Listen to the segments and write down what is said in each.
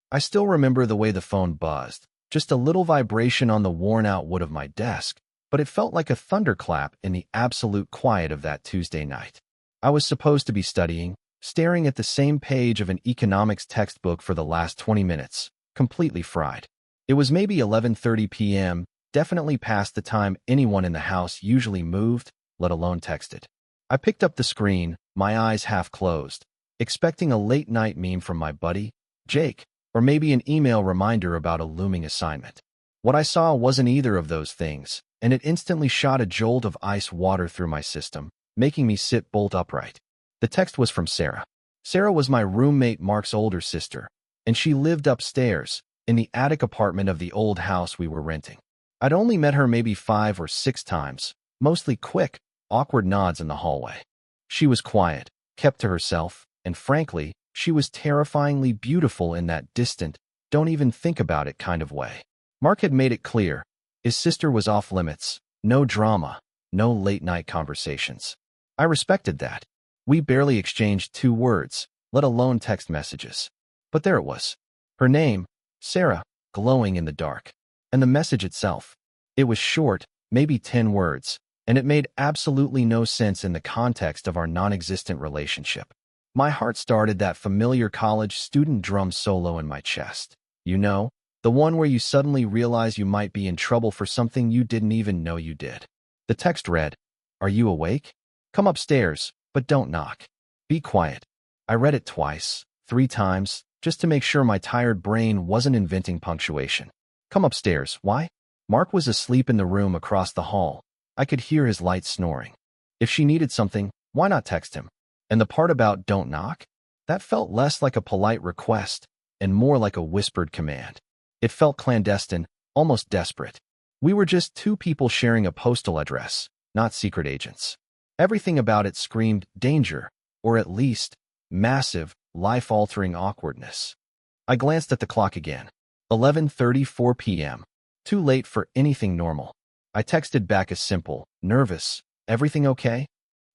I still remember the way the phone buzzed, just a little vibration on the worn-out wood of my desk, but it felt like a thunderclap in the absolute quiet of that Tuesday night. I was supposed to be studying, staring at the same page of an economics textbook for the last 20 minutes, completely fried. It was maybe 11:30 p.m., definitely past the time anyone in the house usually moved, let alone texted. I picked up the screen, my eyes half closed, expecting a late-night meme from my buddy, Jake, or maybe an email reminder about a looming assignment. What I saw wasn't either of those things, and it instantly shot a jolt of ice water through my system, making me sit bolt upright. The text was from Sarah. Sarah was my roommate Mark's older sister, and she lived upstairs, in the attic apartment of the old house we were renting. I'd only met her maybe 5 or 6 times, mostly quick, awkward nods in the hallway. She was quiet, kept to herself, and frankly, she was terrifyingly beautiful in that distant, don't even think about it kind of way. Mark had made it clear. His sister was off limits, no drama, no late-night conversations. I respected that. We barely exchanged 2 words, let alone text messages. But there it was. Her name, Sarah, glowing in the dark. And the message itself. It was short, maybe 10 words, and it made absolutely no sense in the context of our non-existent relationship. My heart started that familiar college student drum solo in my chest. You know, the one where you suddenly realize you might be in trouble for something you didn't even know you did. The text read, "Are you awake? Come upstairs, but don't knock. Be quiet." I read it twice, 3 times, just to make sure my tired brain wasn't inventing punctuation. Come upstairs, why? Mark was asleep in the room across the hall. I could hear his light snoring. If she needed something, why not text him? And the part about don't knock? That felt less like a polite request and more like a whispered command. It felt clandestine, almost desperate. We were just 2 people sharing a postal address, not secret agents. Everything about it screamed danger, or at least massive, life-altering awkwardness. I glanced at the clock again. 11:34 p.m. Too late for anything normal. I texted back a simple, nervous, "Everything okay?"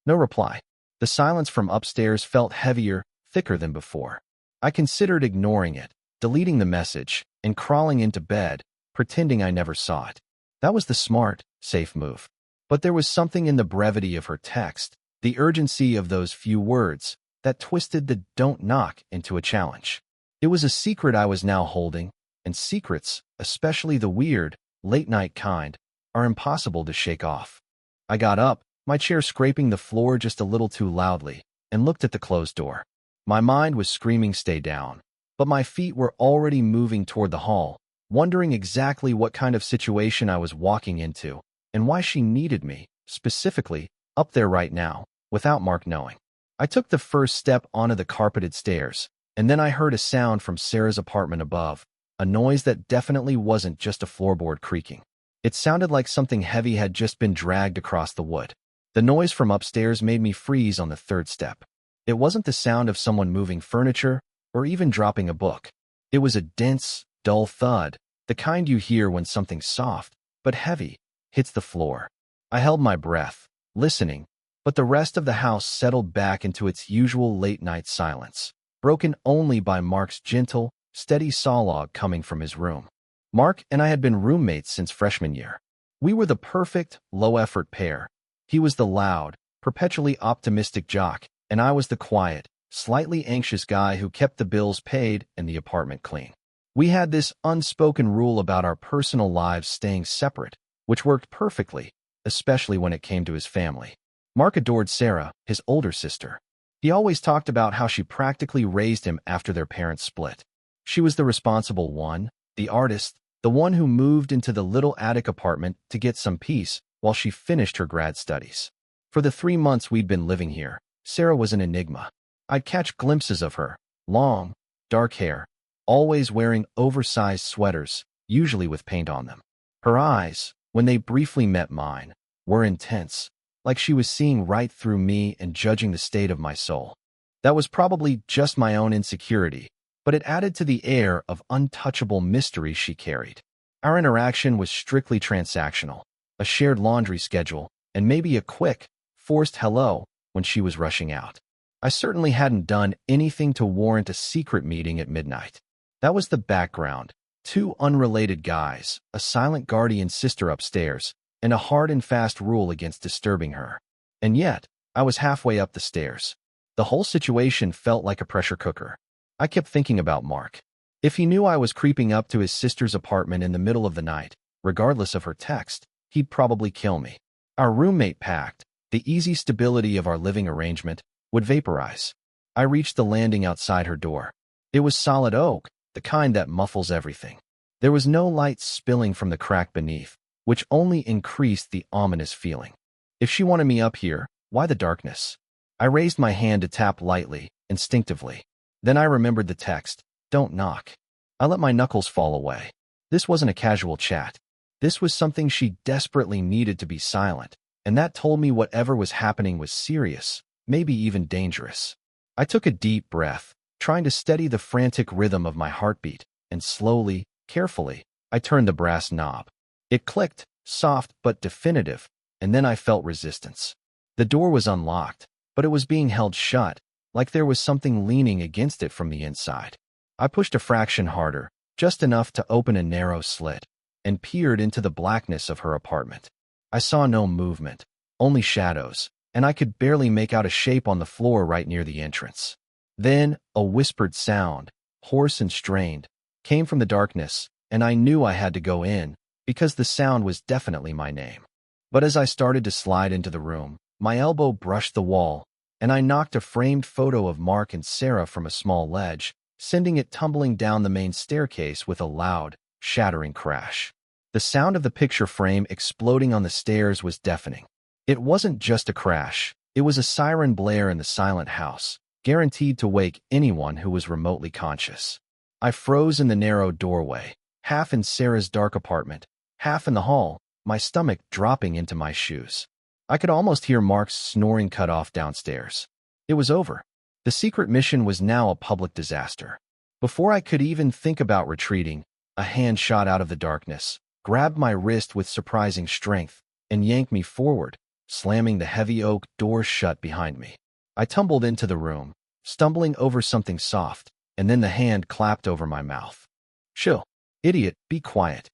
No reply. The silence from upstairs felt heavier, thicker than before. I considered ignoring it, deleting the message, and crawling into bed, pretending I never saw it. That was the smart, safe move. But there was something in the brevity of her text, the urgency of those few words, that twisted the "don't knock" into a challenge. It was a secret I was now holding, and secrets, especially the weird, late-night kind, are impossible to shake off. I got up, my chair scraping the floor just a little too loudly, and looked at the closed door. My mind was screaming stay down, but my feet were already moving toward the hall, wondering exactly what kind of situation I was walking into, and why she needed me, specifically, up there right now, without Mark knowing. I took the first step onto the carpeted stairs, and then I heard a sound from Sarah's apartment above, a noise that definitely wasn't just a floorboard creaking. It sounded like something heavy had just been dragged across the wood. The noise from upstairs made me freeze on the 3rd step. It wasn't the sound of someone moving furniture or even dropping a book. It was a dense, dull thud, the kind you hear when something soft, but heavy, hits the floor. I held my breath, listening, but the rest of the house settled back into its usual late-night silence, broken only by Mark's gentle, steady saw log coming from his room. Mark and I had been roommates since freshman year. We were the perfect, low-effort pair. He was the loud, perpetually optimistic jock, and I was the quiet, slightly anxious guy who kept the bills paid and the apartment clean. We had this unspoken rule about our personal lives staying separate, which worked perfectly, especially when it came to his family. Mark adored Sarah, his older sister. He always talked about how she practically raised him after their parents split. She was the responsible one, the artist, the one who moved into the little attic apartment to get some peace while she finished her grad studies. For the 3 months we'd been living here, Sarah was an enigma. I'd catch glimpses of her, long, dark hair, always wearing oversized sweaters, usually with paint on them. Her eyes, when they briefly met mine, were intense, like she was seeing right through me and judging the state of my soul. That was probably just my own insecurity, but it added to the air of untouchable mystery she carried. Our interaction was strictly transactional, a shared laundry schedule, and maybe a quick, forced hello when she was rushing out. I certainly hadn't done anything to warrant a secret meeting at midnight. That was the background. Two unrelated guys, a silent guardian sister upstairs, and a hard and fast rule against disturbing her. And yet, I was halfway up the stairs. The whole situation felt like a pressure cooker. I kept thinking about Mark. If he knew I was creeping up to his sister's apartment in the middle of the night, regardless of her text, he'd probably kill me. Our roommate packed. The easy stability of our living arrangement would vaporize. I reached the landing outside her door. It was solid oak, the kind that muffles everything. There was no light spilling from the crack beneath, which only increased the ominous feeling. If she wanted me up here, why the darkness? I raised my hand to tap lightly, instinctively. Then I remembered the text, "Don't knock." I let my knuckles fall away. This wasn't a casual chat. This was something she desperately needed to be silent, and that told me whatever was happening was serious, maybe even dangerous. I took a deep breath, trying to steady the frantic rhythm of my heartbeat, and slowly, carefully, I turned the brass knob. It clicked, soft but definitive, and then I felt resistance. The door was unlocked, but it was being held shut, like there was something leaning against it from the inside. I pushed a fraction harder, just enough to open a narrow slit, and peered into the blackness of her apartment. I saw no movement, only shadows, and I could barely make out a shape on the floor right near the entrance. Then, a whispered sound, hoarse and strained, came from the darkness, and I knew I had to go in, because the sound was definitely my name. But as I started to slide into the room, my elbow brushed the wall, and I knocked a framed photo of Mark and Sarah from a small ledge, sending it tumbling down the main staircase with a loud, shattering crash. The sound of the picture frame exploding on the stairs was deafening. It wasn't just a crash, it was a siren blare in the silent house, guaranteed to wake anyone who was remotely conscious. I froze in the narrow doorway, half in Sarah's dark apartment, half in the hall, my stomach dropping into my shoes. I could almost hear Mark's snoring cut off downstairs. It was over. The secret mission was now a public disaster. Before I could even think about retreating, a hand shot out of the darkness, grabbed my wrist with surprising strength, and yanked me forward, slamming the heavy oak door shut behind me. I tumbled into the room, stumbling over something soft, and then the hand clapped over my mouth. "Chill. Idiot, be quiet."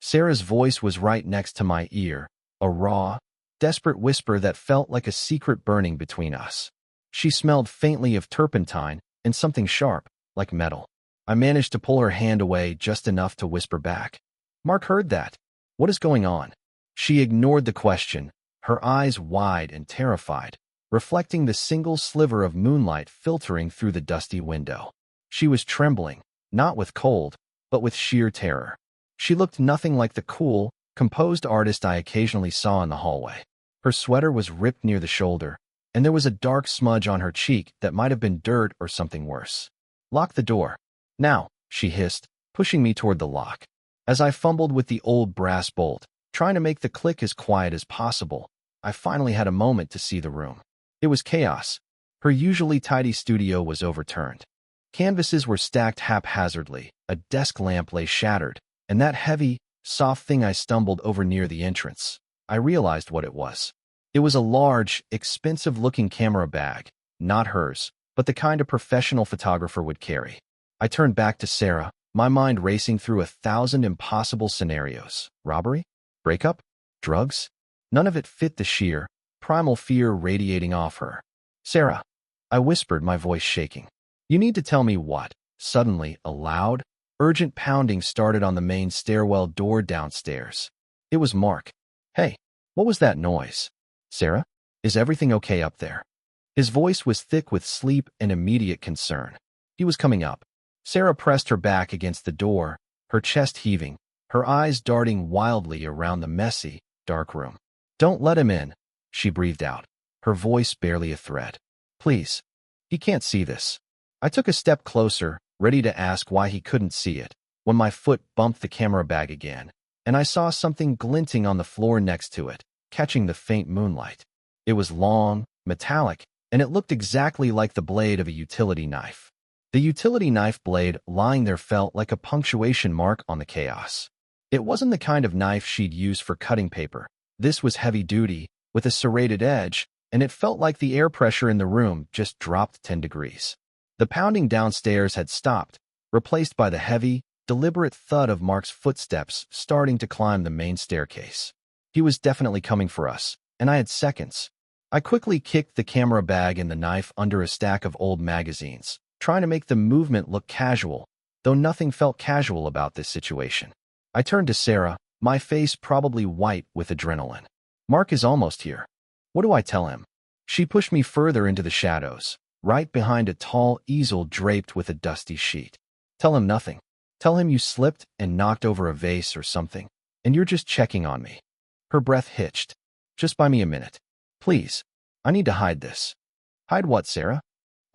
Sarah's voice was right next to my ear, a raw, desperate whisper that felt like a secret burning between us. She smelled faintly of turpentine and something sharp, like metal. I managed to pull her hand away just enough to whisper back. "Mark heard that. What is going on?" She ignored the question, her eyes wide and terrified, reflecting the single sliver of moonlight filtering through the dusty window. She was trembling, not with cold, but with sheer terror. She looked nothing like the cool, composed artist I occasionally saw in the hallway. Her sweater was ripped near the shoulder, and there was a dark smudge on her cheek that might have been dirt or something worse. "Lock the door. Now," she hissed, pushing me toward the lock. As I fumbled with the old brass bolt, trying to make the click as quiet as possible, I finally had a moment to see the room. It was chaos. Her usually tidy studio was overturned. Canvases were stacked haphazardly, a desk lamp lay shattered, and that heavy, soft thing I stumbled over near the entrance. I realized what it was. It was a large, expensive-looking camera bag, not hers, but the kind a professional photographer would carry. I turned back to Sarah, my mind racing through 1,000 impossible scenarios. Robbery? Breakup? Drugs? None of it fit the sheer, primal fear radiating off her. "Sarah," I whispered, my voice shaking. "You need to tell me what." Suddenly, a loud, urgent pounding started on the main stairwell door downstairs. It was Mark. "Hey, what was that noise?" "Sarah, is everything okay up there?" His voice was thick with sleep and immediate concern. He was coming up. Sarah pressed her back against the door, her chest heaving, her eyes darting wildly around the messy, dark room. "Don't let him in," she breathed out, her voice barely a thread. "Please. He can't see this." I took a step closer, ready to ask why he couldn't see it, when my foot bumped the camera bag again, and I saw something glinting on the floor next to it, catching the faint moonlight. It was long, metallic, and it looked exactly like the blade of a utility knife. The utility knife blade lying there felt like a punctuation mark on the chaos. It wasn't the kind of knife she'd use for cutting paper. This was heavy-duty, with a serrated edge, and it felt like the air pressure in the room just dropped 10 degrees. The pounding downstairs had stopped, replaced by the heavy, deliberate thud of Mark's footsteps starting to climb the main staircase. He was definitely coming for us, and I had seconds. I quickly kicked the camera bag and the knife under a stack of old magazines, trying to make the movement look casual, though nothing felt casual about this situation. I turned to Sarah, my face probably white with adrenaline. Mark is almost here. What do I tell him? She pushed me further into the shadows, right behind a tall easel draped with a dusty sheet. Tell him nothing. Tell him you slipped and knocked over a vase or something, and you're just checking on me. Her breath hitched. Just buy me a minute. Please. I need to hide this. Hide what, Sarah?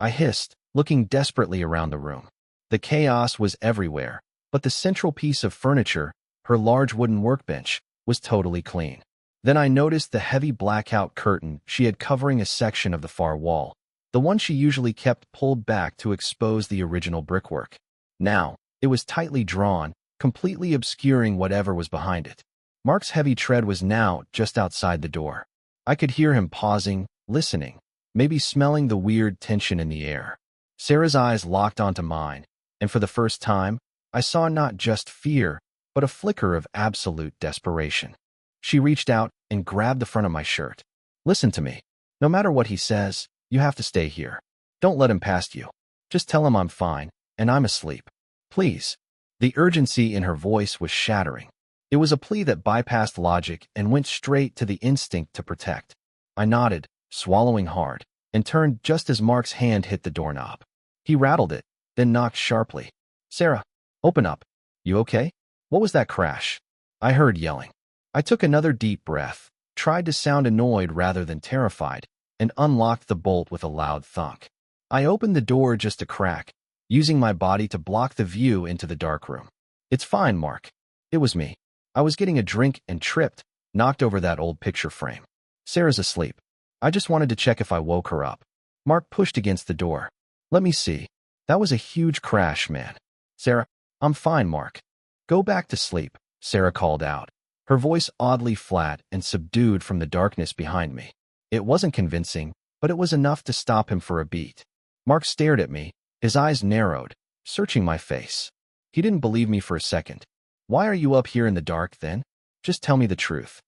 I hissed, looking desperately around the room. The chaos was everywhere, but the central piece of furniture, her large wooden workbench, was totally clean. Then I noticed the heavy blackout curtain she had covering a section of the far wall, the one she usually kept pulled back to expose the original brickwork. Now, it was tightly drawn, completely obscuring whatever was behind it. Mark's heavy tread was now just outside the door. I could hear him pausing, listening, maybe smelling the weird tension in the air. Sarah's eyes locked onto mine, and for the first time, I saw not just fear, but a flicker of absolute desperation. She reached out and grabbed the front of my shirt. Listen to me. No matter what he says, you have to stay here. Don't let him past you. Just tell him I'm fine, and I'm asleep. Please. The urgency in her voice was shattering. It was a plea that bypassed logic and went straight to the instinct to protect. I nodded, swallowing hard, and turned just as Mark's hand hit the doorknob. He rattled it, then knocked sharply. Sarah, open up. You okay? What was that crash? I heard yelling. I took another deep breath, tried to sound annoyed rather than terrified, and unlocked the bolt with a loud thunk. I opened the door just a crack, using my body to block the view into the darkroom. It's fine, Mark. It was me. I was getting a drink and tripped, knocked over that old picture frame. Sarah's asleep. I just wanted to check if I woke her up. Mark pushed against the door. Let me see. That was a huge crash, man. Sarah, I'm fine, Mark. Go back to sleep, Sarah called out, her voice oddly flat and subdued from the darkness behind me. It wasn't convincing, but it was enough to stop him for a beat. Mark stared at me, his eyes narrowed, searching my face. He didn't believe me for a second. Why are you up here in the dark, then? Just tell me the truth.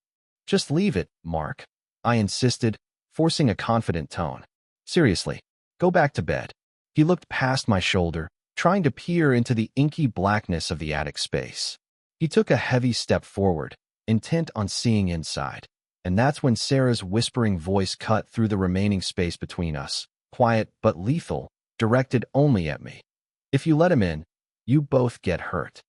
Just leave it, Mark, I insisted, forcing a confident tone. Seriously, go back to bed. He looked past my shoulder, trying to peer into the inky blackness of the attic space. He took a heavy step forward, intent on seeing inside. And that's when Sarah's whispering voice cut through the remaining space between us, quiet but lethal, directed only at me. If you let him in, you both get hurt.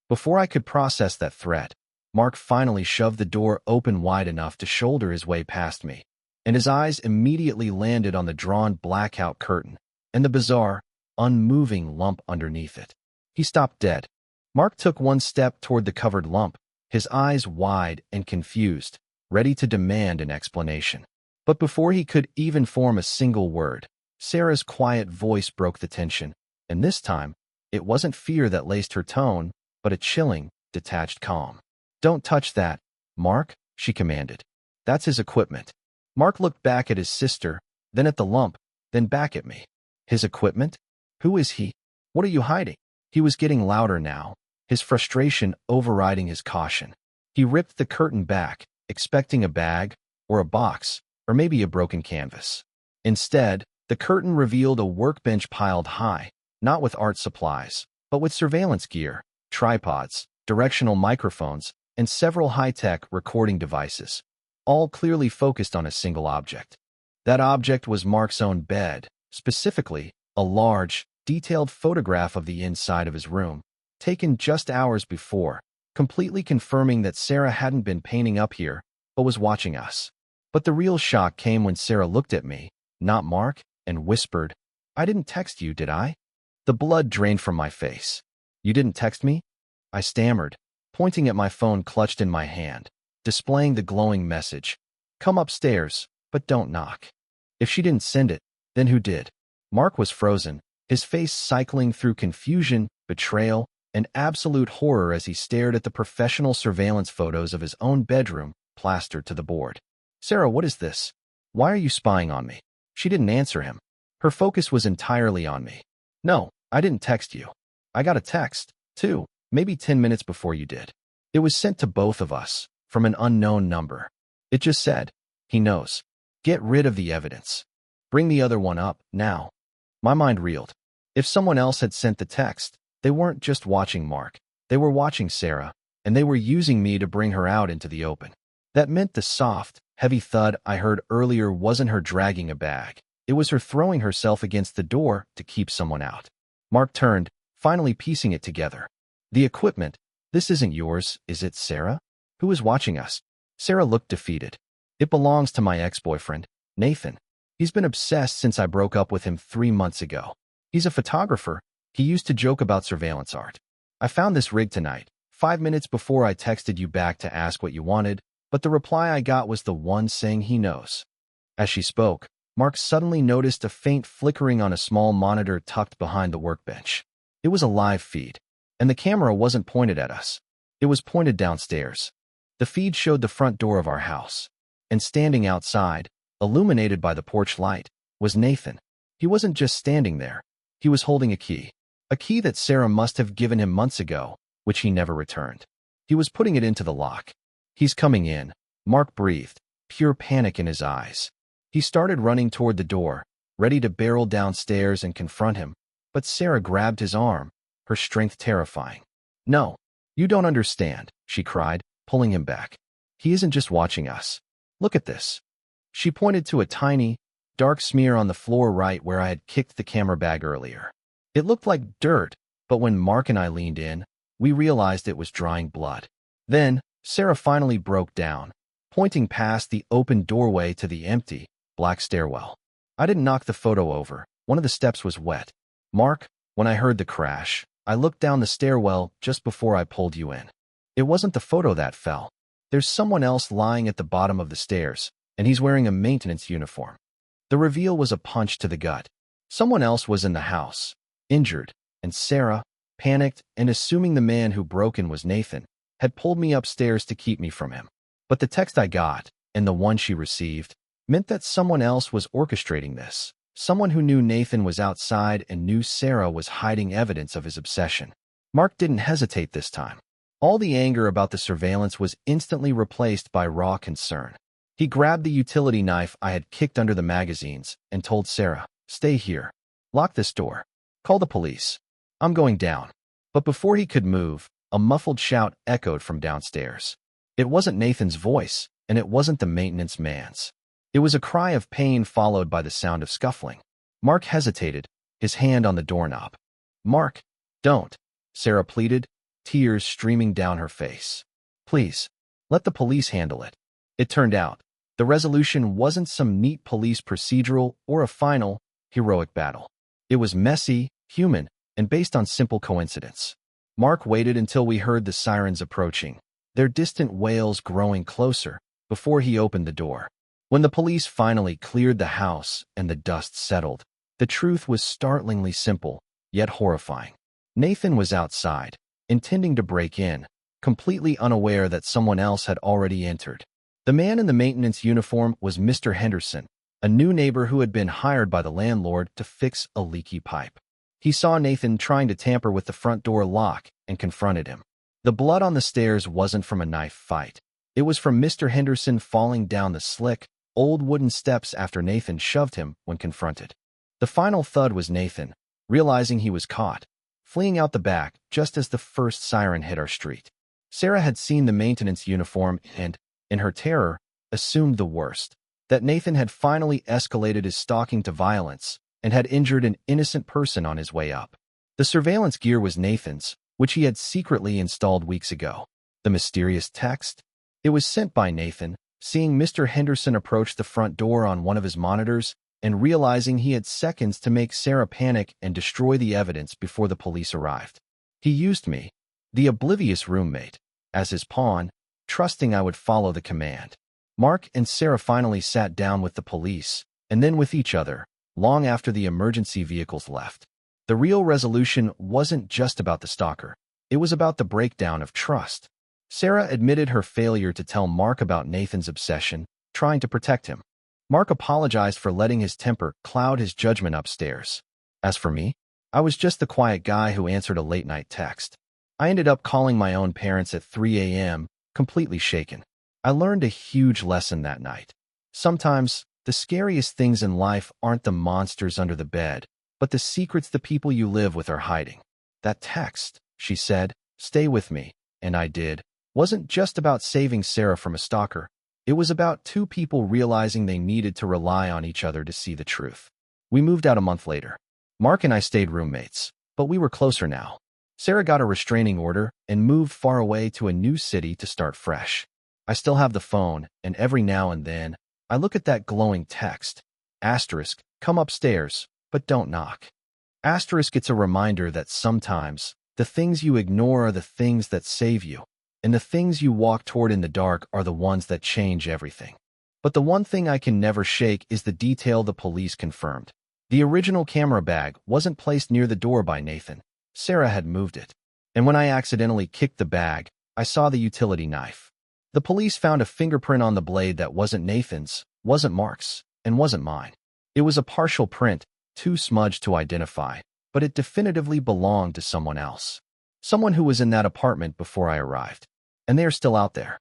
Before I could process that threat, Mark finally shoved the door open wide enough to shoulder his way past me, and his eyes immediately landed on the drawn blackout curtain and the bizarre, unmoving lump underneath it. He stopped dead. Mark took one step toward the covered lump, his eyes wide and confused, ready to demand an explanation. But before he could even form a single word, Sarah's quiet voice broke the tension, and this time, it wasn't fear that laced her tone, but a chilling, detached calm. Don't touch that, Mark, she commanded. That's his equipment. Mark looked back at his sister, then at the lump, then back at me. His equipment? Who is he? What are you hiding? He was getting louder now, his frustration overriding his caution. He ripped the curtain back, expecting a bag, or a box, or maybe a broken canvas. Instead, the curtain revealed a workbench piled high, not with art supplies, but with surveillance gear, tripods, directional microphones, and several high-tech recording devices, all clearly focused on a single object. That object was Mark's own bed, specifically, a large, detailed photograph of the inside of his room, taken just hours before, completely confirming that Sarah hadn't been painting up here, but was watching us. But the real shock came when Sarah looked at me, not Mark, and whispered, I didn't text you, did I? The blood drained from my face. You didn't text me? I stammered, pointing at my phone clutched in my hand, displaying the glowing message. Come upstairs, but don't knock. If she didn't send it, then who did? Mark was frozen, his face cycling through confusion, betrayal, and absolute horror as he stared at the professional surveillance photos of his own bedroom plastered to the board. Sarah, what is this? Why are you spying on me? She didn't answer him. Her focus was entirely on me. No, I didn't text you. I got a text, too, maybe 10 minutes before you did. It was sent to both of us, from an unknown number. It just said, he knows. Get rid of the evidence. Bring the other one up, now. My mind reeled. If someone else had sent the text, they weren't just watching Mark. They were watching Sarah, and they were using me to bring her out into the open. That meant the soft, heavy thud I heard earlier wasn't her dragging a bag. It was her throwing herself against the door to keep someone out. Mark turned, finally piecing it together. The equipment. This isn't yours, is it, Sarah? Who is watching us? Sarah looked defeated. It belongs to my ex-boyfriend, Nathan. He's been obsessed since I broke up with him 3 months ago. He's a photographer. He used to joke about surveillance art. I found this rig tonight, 5 minutes before I texted you back to ask what you wanted, but the reply I got was the one saying he knows. As she spoke, Mark suddenly noticed a faint flickering on a small monitor tucked behind the workbench. It was a live feed, and the camera wasn't pointed at us. It was pointed downstairs. The feed showed the front door of our house, and standing outside, illuminated by the porch light, was Nathan. He wasn't just standing there. He was holding a key that Sarah must have given him months ago, which he never returned. He was putting it into the lock. He's coming in, Mark breathed, pure panic in his eyes. He started running toward the door, ready to barrel downstairs and confront him, but Sarah grabbed his arm, her strength terrifying. No, you don't understand, she cried, pulling him back. He isn't just watching us. Look at this. She pointed to a tiny, dark smear on the floor right where I had kicked the camera bag earlier. It looked like dirt, but when Mark and I leaned in, we realized it was drying blood. Then, Sarah finally broke down, pointing past the open doorway to the empty, black stairwell. I didn't knock the photo over. One of the steps was wet. Mark, when I heard the crash, I looked down the stairwell just before I pulled you in. It wasn't the photo that fell. There's someone else lying at the bottom of the stairs, and he's wearing a maintenance uniform. The reveal was a punch to the gut. Someone else was in the house, injured, and Sarah, panicked and assuming the man who broke in was Nathan, had pulled me upstairs to keep me from him. But the text I got, and the one she received, meant that someone else was orchestrating this. Someone who knew Nathan was outside and knew Sarah was hiding evidence of his obsession. Mark didn't hesitate this time. All the anger about the surveillance was instantly replaced by raw concern. He grabbed the utility knife I had kicked under the magazines and told Sarah, "Stay here. Lock this door. Call the police. I'm going down." But before he could move, a muffled shout echoed from downstairs. It wasn't Nathan's voice, and it wasn't the maintenance man's. It was a cry of pain followed by the sound of scuffling. Mark hesitated, his hand on the doorknob. "Mark, don't," Sarah pleaded, tears streaming down her face. "Please, let the police handle it." It turned out, the resolution wasn't some neat police procedural or a final, heroic battle. It was messy, human, and based on simple coincidence. Mark waited until we heard the sirens approaching, their distant wails growing closer, before he opened the door. When the police finally cleared the house and the dust settled, the truth was startlingly simple, yet horrifying. Nathan was outside, intending to break in, completely unaware that someone else had already entered. The man in the maintenance uniform was Mr. Henderson, a new neighbor who had been hired by the landlord to fix a leaky pipe. He saw Nathan trying to tamper with the front door lock and confronted him. The blood on the stairs wasn't from a knife fight. It was from Mr. Henderson falling down the slick, old wooden steps after Nathan shoved him when confronted. The final thud was Nathan, realizing he was caught, fleeing out the back just as the first siren hit our street. Sarah had seen the maintenance uniform and, in her terror, assumed the worst, that Nathan had finally escalated his stalking to violence and had injured an innocent person on his way up. The surveillance gear was Nathan's, which he had secretly installed weeks ago. The mysterious text? It was sent by Nathan, seeing Mr. Henderson approach the front door on one of his monitors and realizing he had seconds to make Sarah panic and destroy the evidence before the police arrived. He used me, the oblivious roommate, as his pawn, trusting I would follow the command. Mark and Sarah finally sat down with the police, and then with each other, long after the emergency vehicles left. The real resolution wasn't just about the stalker. It was about the breakdown of trust. Sarah admitted her failure to tell Mark about Nathan's obsession, trying to protect him. Mark apologized for letting his temper cloud his judgment upstairs. As for me, I was just the quiet guy who answered a late-night text. I ended up calling my own parents at 3 a.m., completely shaken. I learned a huge lesson that night. Sometimes, the scariest things in life aren't the monsters under the bed, but the secrets the people you live with are hiding. That text, she said, "Stay with me," and I did, wasn't just about saving Sarah from a stalker. It was about two people realizing they needed to rely on each other to see the truth. We moved out a month later. Mark and I stayed roommates, but we were closer now. Sarah got a restraining order and moved far away to a new city to start fresh. I still have the phone, and every now and then, I look at that glowing text. Asterisk, come upstairs, but don't knock. Asterisk, it's a reminder that sometimes, the things you ignore are the things that save you, and the things you walk toward in the dark are the ones that change everything. But the one thing I can never shake is the detail the police confirmed. The original camera bag wasn't placed near the door by Nathan. Sarah had moved it. And when I accidentally kicked the bag, I saw the utility knife. The police found a fingerprint on the blade that wasn't Nathan's, wasn't Mark's, and wasn't mine. It was a partial print, too smudged to identify, but it definitively belonged to someone else. Someone who was in that apartment before I arrived. And they are still out there.